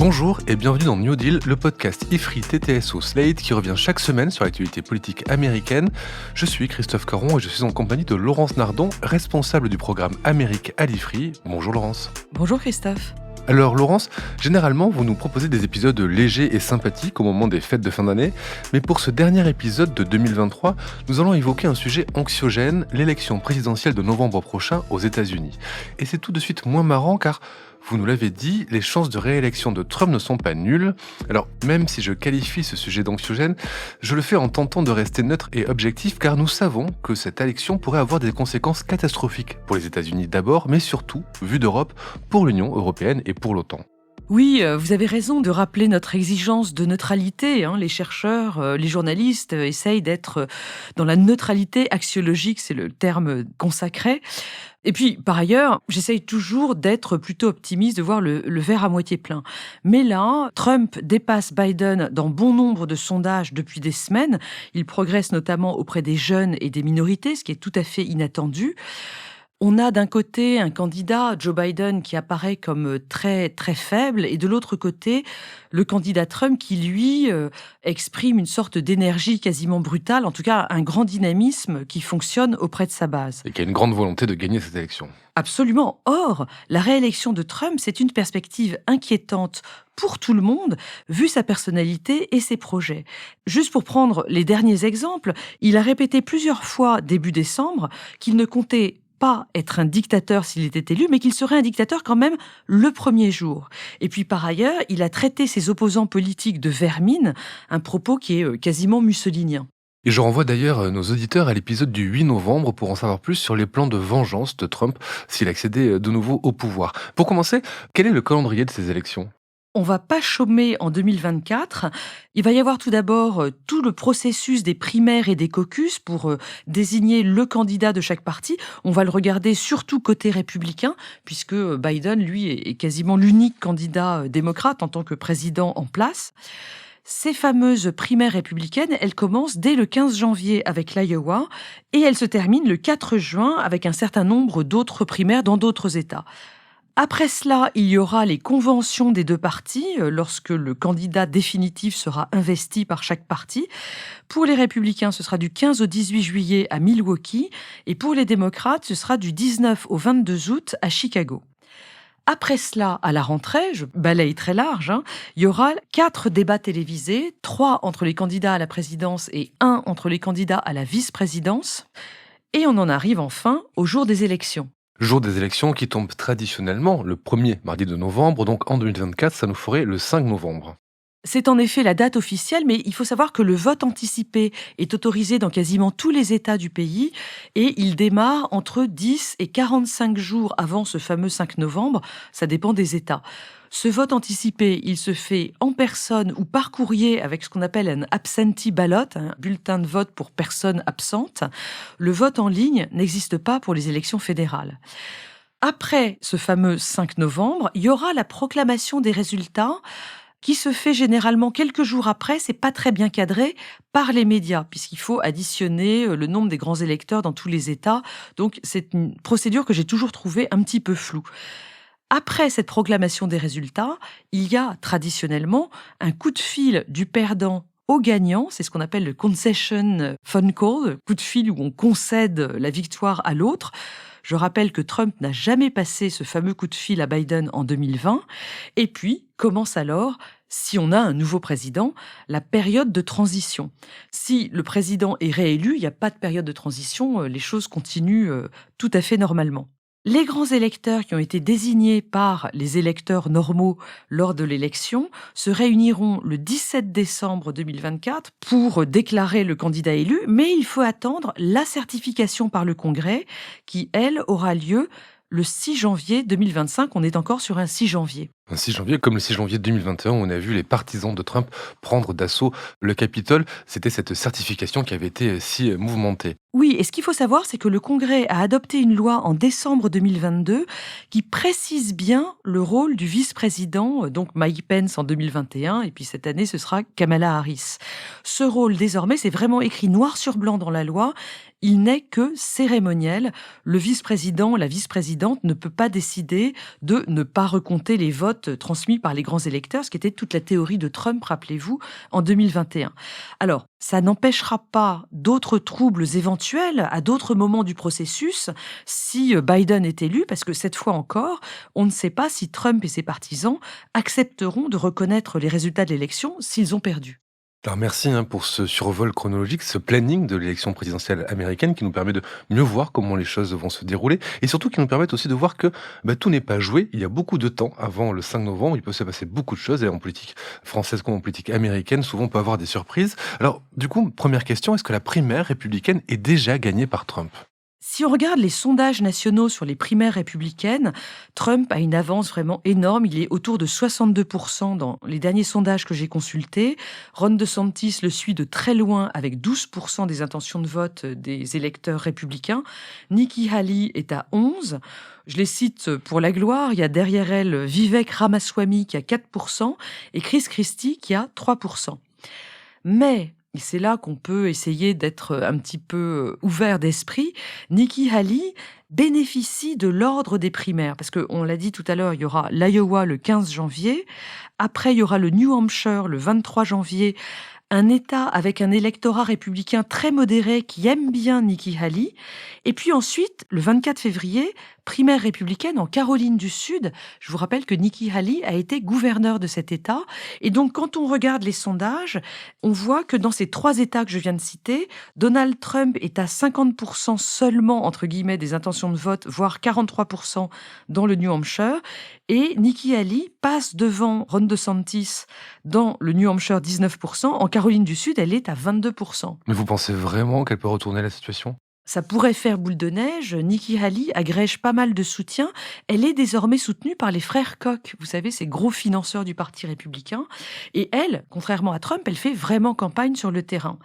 Bonjour et bienvenue dans New Deal, le podcast IFRI TTSO Slate qui revient chaque semaine sur l'actualité politique américaine. Je suis Christophe Caron et je suis en compagnie de Laurence Nardon, responsable du programme Amérique à l'IFRI. Bonjour Laurence. Bonjour Christophe. Alors Laurence, généralement vous nous proposez des épisodes légers et sympathiques au moment des fêtes de fin d'année, mais pour ce dernier épisode de 2023, nous allons évoquer un sujet anxiogène, l'élection présidentielle de novembre prochain aux États-Unis. Et c'est tout de suite moins marrant car, vous nous l'avez dit, les chances de réélection de Trump ne sont pas nulles. Alors, même si je qualifie ce sujet d'anxiogène, je le fais en tentant de rester neutre et objectif car nous savons que cette élection pourrait avoir des conséquences catastrophiques pour les États-Unis d'abord, mais surtout, vu d'Europe, pour l'Union européenne et pour l'OTAN. Oui, vous avez raison de rappeler notre exigence de neutralité. Les chercheurs, les journalistes essayent d'être dans la neutralité axiologique, c'est le terme consacré. Et puis, par ailleurs, j'essaye toujours d'être plutôt optimiste, de voir le verre à moitié plein. Mais là, Trump dépasse Biden dans bon nombre de sondages depuis des semaines. Il progresse notamment auprès des jeunes et des minorités, ce qui est tout à fait inattendu. On a d'un côté un candidat, Joe Biden, qui apparaît comme très, très faible, et de l'autre côté, le candidat Trump qui, lui, exprime une sorte d'énergie quasiment brutale, en tout cas un grand dynamisme qui fonctionne auprès de sa base. Et qui a une grande volonté de gagner cette élection. Absolument. Or, la réélection de Trump, c'est une perspective inquiétante pour tout le monde, vu sa personnalité et ses projets. Juste pour prendre les derniers exemples, il a répété plusieurs fois début décembre qu'il ne comptait pas être un dictateur s'il était élu, mais qu'il serait un dictateur quand même le premier jour. Et puis par ailleurs, il a traité ses opposants politiques de vermine, un propos qui est quasiment mussolinien. Et je renvoie d'ailleurs nos auditeurs à l'épisode du 8 novembre pour en savoir plus sur les plans de vengeance de Trump s'il accédait de nouveau au pouvoir. Pour commencer, quel est le calendrier de ces élections ? On va pas chômer en 2024. Il va y avoir tout d'abord tout le processus des primaires et des caucus pour désigner le candidat de chaque parti. On va le regarder surtout côté républicain, puisque Biden, lui, est quasiment l'unique candidat démocrate en tant que président en place. Ces fameuses primaires républicaines, elles commencent dès le 15 janvier avec l'Iowa et elles se terminent le 4 juin avec un certain nombre d'autres primaires dans d'autres États. Après cela, il y aura les conventions des deux partis, lorsque le candidat définitif sera investi par chaque parti. Pour les républicains, ce sera du 15 au 18 juillet à Milwaukee, et pour les démocrates, ce sera du 19 au 22 août à Chicago. Après cela, à la rentrée, je balaye très large, il y aura 4 débats télévisés, 3 entre les candidats à la présidence et 1 entre les candidats à la vice-présidence. Et on en arrive enfin au jour des élections. Jour des élections qui tombe traditionnellement le premier mardi de novembre, donc en 2024, ça nous ferait le 5 novembre. C'est en effet la date officielle, mais il faut savoir que le vote anticipé est autorisé dans quasiment tous les États du pays et il démarre entre 10 et 45 jours avant ce fameux 5 novembre, ça dépend des États. Ce vote anticipé, il se fait en personne ou par courrier avec ce qu'on appelle un absentee ballot, un bulletin de vote pour personnes absentes. Le vote en ligne n'existe pas pour les élections fédérales. Après ce fameux 5 novembre, il y aura la proclamation des résultats qui se fait généralement quelques jours après, c'est pas très bien cadré par les médias, puisqu'il faut additionner le nombre des grands électeurs dans tous les États. Donc c'est une procédure que j'ai toujours trouvée un petit peu floue. Après cette proclamation des résultats, il y a traditionnellement un coup de fil du perdant au gagnant, c'est ce qu'on appelle le concession phone call, coup de fil où on concède la victoire à l'autre. Je rappelle que Trump n'a jamais passé ce fameux coup de fil à Biden en 2020. Et puis, commence alors, si on a un nouveau président, la période de transition. Si le président est réélu, il n'y a pas de période de transition, les choses continuent tout à fait normalement. Les grands électeurs qui ont été désignés par les électeurs normaux lors de l'élection se réuniront le 17 décembre 2024 pour déclarer le candidat élu, mais il faut attendre la certification par le Congrès qui, elle, aura lieu le 6 janvier 2025. On est encore sur un 6 janvier. Un 6 janvier, comme le 6 janvier 2021, où on a vu les partisans de Trump prendre d'assaut le Capitole. C'était cette certification qui avait été si mouvementée. Oui, et ce qu'il faut savoir, c'est que le Congrès a adopté une loi en décembre 2022 qui précise bien le rôle du vice-président, donc Mike Pence en 2021, et puis cette année, ce sera Kamala Harris. Ce rôle, désormais, c'est vraiment écrit noir sur blanc dans la loi. il n'est que cérémoniel. Le vice-président, la vice-présidente ne peut pas décider de ne pas recompter les votes transmis par les grands électeurs, ce qui était toute la théorie de Trump, rappelez-vous, en 2021. Alors, ça n'empêchera pas d'autres troubles éventuels à d'autres moments du processus si Biden est élu, parce que cette fois encore, on ne sait pas si Trump et ses partisans accepteront de reconnaître les résultats de l'élection s'ils ont perdu. Alors merci pour ce survol chronologique, ce planning de l'élection présidentielle américaine qui nous permet de mieux voir comment les choses vont se dérouler et surtout qui nous permettent aussi de voir que tout n'est pas joué. Il y a beaucoup de temps avant le 5 novembre, il peut se passer beaucoup de choses et en politique française comme en politique américaine, souvent on peut avoir des surprises. Alors du coup, première question, est-ce que la primaire républicaine est déjà gagnée par Trump? Si on regarde les sondages nationaux sur les primaires républicaines, Trump a une avance vraiment énorme. Il est autour de 62% dans les derniers sondages que j'ai consultés. Ron DeSantis le suit de très loin avec 12% des intentions de vote des électeurs républicains. Nikki Haley est à 11%. Je les cite pour la gloire. Il y a derrière elle Vivek Ramaswamy qui a 4% et Chris Christie qui a 3%. Mais et c'est là qu'on peut essayer d'être un petit peu ouvert d'esprit. Nikki Haley bénéficie de l'ordre des primaires. Parce qu'on l'a dit tout à l'heure, il y aura l'Iowa le 15 janvier. Après, il y aura le New Hampshire le 23 janvier. Un État avec un électorat républicain très modéré qui aime bien Nikki Haley. Et puis ensuite, le 24 février, primaire républicaine en Caroline du Sud. Je vous rappelle que Nikki Haley a été gouverneur de cet État. Et donc, quand on regarde les sondages, on voit que dans ces 3 États que je viens de citer, Donald Trump est à 50% seulement, entre guillemets, des intentions de vote, voire 43% dans le New Hampshire. Et Nikki Haley passe devant Ron DeSantis dans le New Hampshire 19%. En Caroline du Sud, elle est à 22%. Mais vous pensez vraiment qu'elle peut retourner la situation? Ça pourrait faire boule de neige. Nikki Haley agrège pas mal de soutien. Elle est désormais soutenue par les frères Koch, vous savez, ces gros financeurs du Parti républicain. Et elle, contrairement à Trump, elle fait vraiment campagne sur le terrain.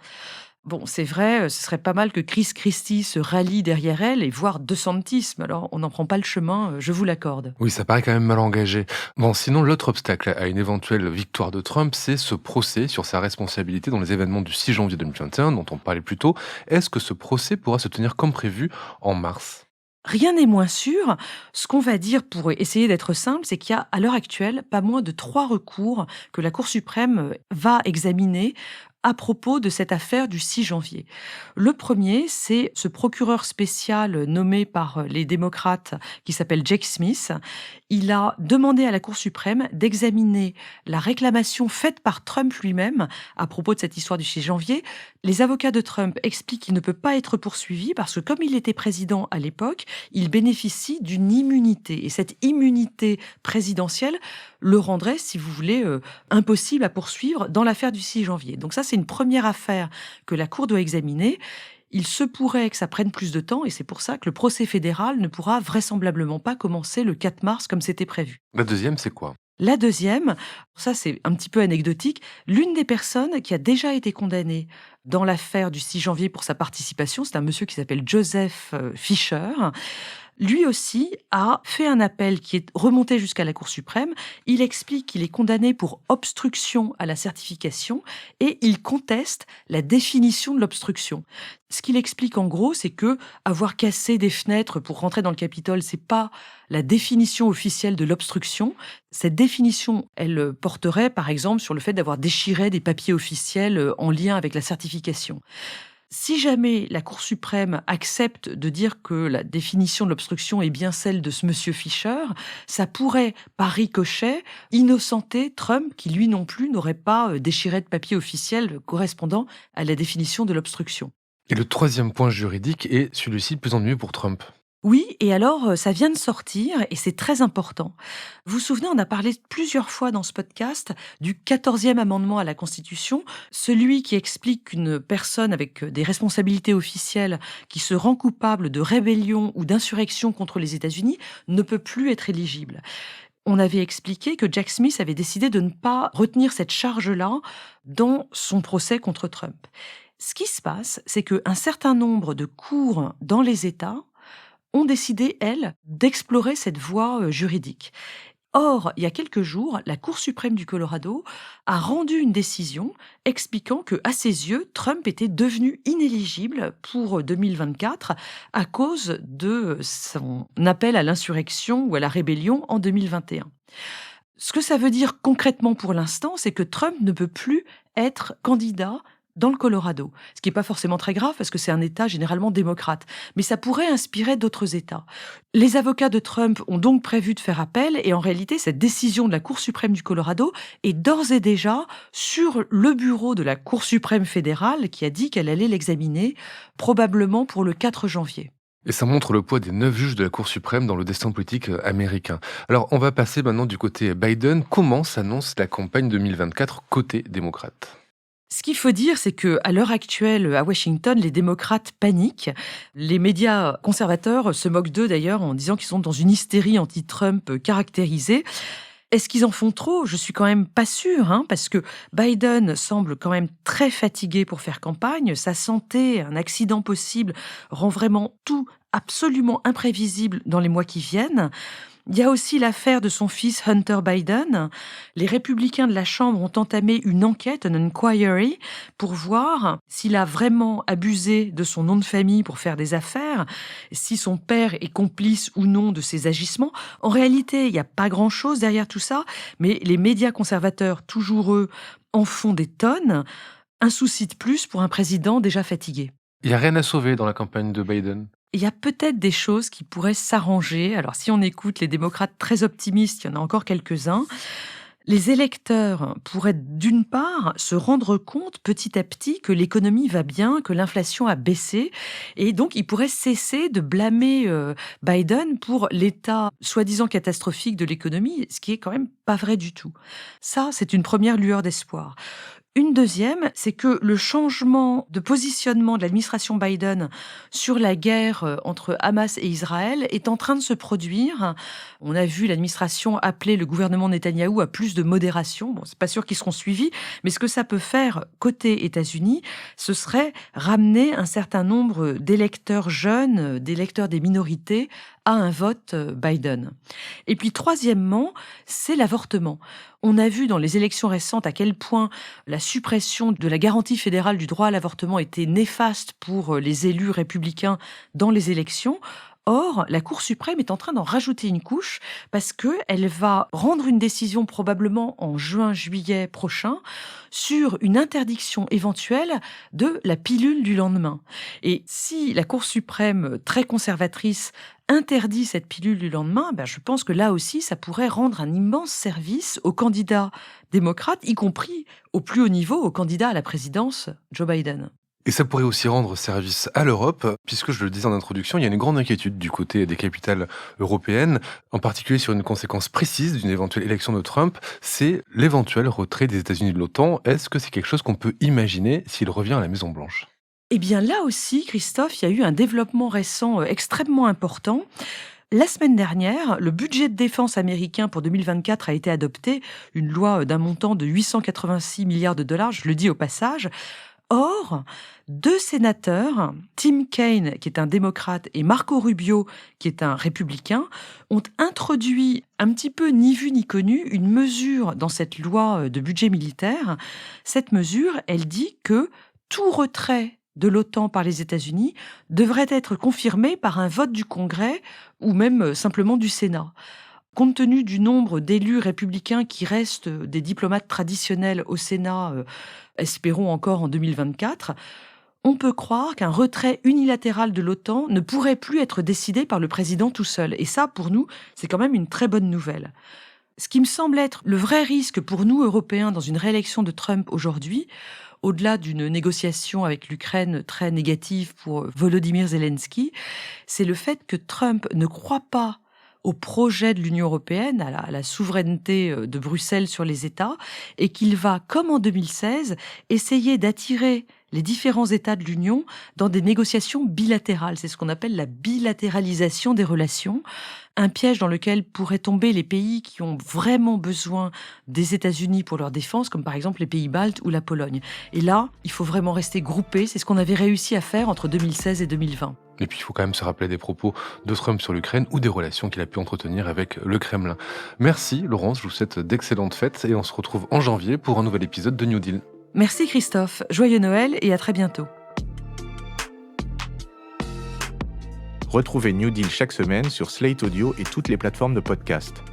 Bon, c'est vrai, ce serait pas mal que Chris Christie se rallie derrière elle et voire DeSantis, mais alors on n'en prend pas le chemin, je vous l'accorde. Oui, ça paraît quand même mal engagé. Bon, sinon, l'autre obstacle à une éventuelle victoire de Trump, c'est ce procès sur sa responsabilité dans les événements du 6 janvier 2021, dont on parlait plus tôt. Est-ce que ce procès pourra se tenir comme prévu en mars? Rien n'est moins sûr. Ce qu'on va dire pour essayer d'être simple, c'est qu'il y a à l'heure actuelle pas moins de 3 recours que la Cour suprême va examiner à propos de cette affaire du 6 janvier. Le premier, c'est ce procureur spécial nommé par les démocrates qui s'appelle Jack Smith. Il a demandé à la Cour suprême d'examiner la réclamation faite par Trump lui-même à propos de cette histoire du 6 janvier. Les avocats de Trump expliquent qu'il ne peut pas être poursuivi parce que comme il était président à l'époque, il bénéficie d'une immunité. Et cette immunité présidentielle le rendrait, si vous voulez, impossible à poursuivre dans l'affaire du 6 janvier. Donc ça, c'est une première affaire que la Cour doit examiner. Il se pourrait que ça prenne plus de temps et c'est pour ça que le procès fédéral ne pourra vraisemblablement pas commencer le 4 mars comme c'était prévu. La deuxième, c'est quoi? La deuxième, ça c'est un petit peu anecdotique, l'une des personnes qui a déjà été condamnée dans l'affaire du 6 janvier pour sa participation, c'est un monsieur qui s'appelle Joseph Fisher. Lui aussi a fait un appel qui est remonté jusqu'à la Cour suprême. Il explique qu'il est condamné pour obstruction à la certification et il conteste la définition de l'obstruction. Ce qu'il explique en gros, c'est que avoir cassé des fenêtres pour rentrer dans le Capitole, c'est pas la définition officielle de l'obstruction. Cette définition, elle porterait par exemple sur le fait d'avoir déchiré des papiers officiels en lien avec la certification. Si jamais la Cour suprême accepte de dire que la définition de l'obstruction est bien celle de ce monsieur Fisher, ça pourrait, par ricochet, innocenter Trump, qui lui non plus n'aurait pas déchiré de papier officiel correspondant à la définition de l'obstruction. Et le troisième point juridique est celui-ci le plus ennuyeux pour Trump. Oui, et alors, ça vient de sortir et c'est très important. Vous vous souvenez, on a parlé plusieurs fois dans ce podcast du 14e amendement à la Constitution, celui qui explique qu'une personne avec des responsabilités officielles qui se rend coupable de rébellion ou d'insurrection contre les États-Unis ne peut plus être éligible. On avait expliqué que Jack Smith avait décidé de ne pas retenir cette charge-là dans son procès contre Trump. Ce qui se passe, c'est qu'un certain nombre de cours dans les États ont décidé, elles, d'explorer cette voie juridique. Or, il y a quelques jours, la Cour suprême du Colorado a rendu une décision expliquant que, à ses yeux, Trump était devenu inéligible pour 2024 à cause de son appel à l'insurrection ou à la rébellion en 2021. Ce que ça veut dire concrètement pour l'instant, c'est que Trump ne peut plus être candidat dans le Colorado. Ce qui n'est pas forcément très grave parce que c'est un État généralement démocrate. Mais ça pourrait inspirer d'autres États. Les avocats de Trump ont donc prévu de faire appel et en réalité, cette décision de la Cour suprême du Colorado est d'ores et déjà sur le bureau de la Cour suprême fédérale qui a dit qu'elle allait l'examiner probablement pour le 4 janvier. Et ça montre le poids des 9 juges de la Cour suprême dans le destin politique américain. Alors, on va passer maintenant du côté Biden. Comment s'annonce la campagne 2024 côté démocrate? Ce qu'il faut dire, c'est que à l'heure actuelle, à Washington, les démocrates paniquent. Les médias conservateurs se moquent d'eux d'ailleurs en disant qu'ils sont dans une hystérie anti-Trump caractérisée. Est-ce qu'ils en font trop? Je suis quand même pas sûre, parce que Biden semble quand même très fatigué pour faire campagne. Sa santé, un accident possible, rend vraiment tout absolument imprévisible dans les mois qui viennent. Il y a aussi l'affaire de son fils Hunter Biden. Les républicains de la Chambre ont entamé une enquête, un inquiry, pour voir s'il a vraiment abusé de son nom de famille pour faire des affaires, si son père est complice ou non de ses agissements. En réalité, il n'y a pas grand-chose derrière tout ça, mais les médias conservateurs, toujours eux, en font des tonnes. Un souci de plus pour un président déjà fatigué. Il n'y a rien à sauver dans la campagne de Biden. Il y a peut-être des choses qui pourraient s'arranger. Alors, si on écoute les démocrates très optimistes, il y en a encore quelques-uns. Les électeurs pourraient d'une part se rendre compte petit à petit que l'économie va bien, que l'inflation a baissé, et donc ils pourraient cesser de blâmer Biden pour l'état soi-disant catastrophique de l'économie, ce qui est quand même pas vrai du tout. Ça, c'est une première lueur d'espoir. Une deuxième, c'est que le changement de positionnement de l'administration Biden sur la guerre entre Hamas et Israël est en train de se produire. On a vu l'administration appeler le gouvernement Netanyahou à plus de modération. Bon, c'est pas sûr qu'ils seront suivis, mais ce que ça peut faire côté États-Unis, ce serait ramener un certain nombre d'électeurs jeunes, d'électeurs des minorités, à un vote Biden. Et puis troisièmement, c'est l'avortement. On a vu dans les élections récentes à quel point la suppression de la garantie fédérale du droit à l'avortement était néfaste pour les élus républicains dans les élections. Or, la Cour suprême est en train d'en rajouter une couche parce qu'elle va rendre une décision probablement en juin-juillet prochain sur une interdiction éventuelle de la pilule du lendemain. Et si la Cour suprême, très conservatrice, interdit cette pilule du lendemain, je pense que là aussi, ça pourrait rendre un immense service aux candidats démocrates, y compris au plus haut niveau, aux candidats à la présidence, Joe Biden. Et ça pourrait aussi rendre service à l'Europe, puisque je le disais en introduction, il y a une grande inquiétude du côté des capitales européennes, en particulier sur une conséquence précise d'une éventuelle élection de Trump, c'est l'éventuel retrait des États-Unis de l'OTAN. Est-ce que c'est quelque chose qu'on peut imaginer s'il revient à la Maison-Blanche? Eh bien là aussi, Christophe, il y a eu un développement récent extrêmement important. La semaine dernière, le budget de défense américain pour 2024 a été adopté, une loi d'un montant de 886 milliards de dollars, je le dis au passage. Or, 2 sénateurs, Tim Kaine, qui est un démocrate, et Marco Rubio, qui est un républicain, ont introduit, un petit peu ni vu ni connu, une mesure dans cette loi de budget militaire. Cette mesure, elle dit que tout retrait de l'OTAN par les États-Unis devrait être confirmé par un vote du Congrès ou même simplement du Sénat. Compte tenu du nombre d'élus républicains qui restent des diplomates traditionnels au Sénat, espérons encore en 2024, on peut croire qu'un retrait unilatéral de l'OTAN ne pourrait plus être décidé par le président tout seul. Et ça, pour nous, c'est quand même une très bonne nouvelle. Ce qui me semble être le vrai risque pour nous, Européens, dans une réélection de Trump aujourd'hui, au-delà d'une négociation avec l'Ukraine très négative pour Volodymyr Zelensky, c'est le fait que Trump ne croit pas au projet de l'Union européenne, à la souveraineté de Bruxelles sur les États, et qu'il va, comme en 2016, essayer d'attirer les différents États de l'Union dans des négociations bilatérales. C'est ce qu'on appelle la bilatéralisation des relations, un piège dans lequel pourraient tomber les pays qui ont vraiment besoin des États-Unis pour leur défense, comme par exemple les pays baltes ou la Pologne. Et là, il faut vraiment rester groupé. C'est ce qu'on avait réussi à faire entre 2016 et 2020. Et puis il faut quand même se rappeler des propos de Trump sur l'Ukraine ou des relations qu'il a pu entretenir avec le Kremlin. Merci Laurence, je vous souhaite d'excellentes fêtes et on se retrouve en janvier pour un nouvel épisode de New Deal. Merci Christophe, joyeux Noël et à très bientôt. Retrouvez New Deal chaque semaine sur Slate Audio et toutes les plateformes de podcast.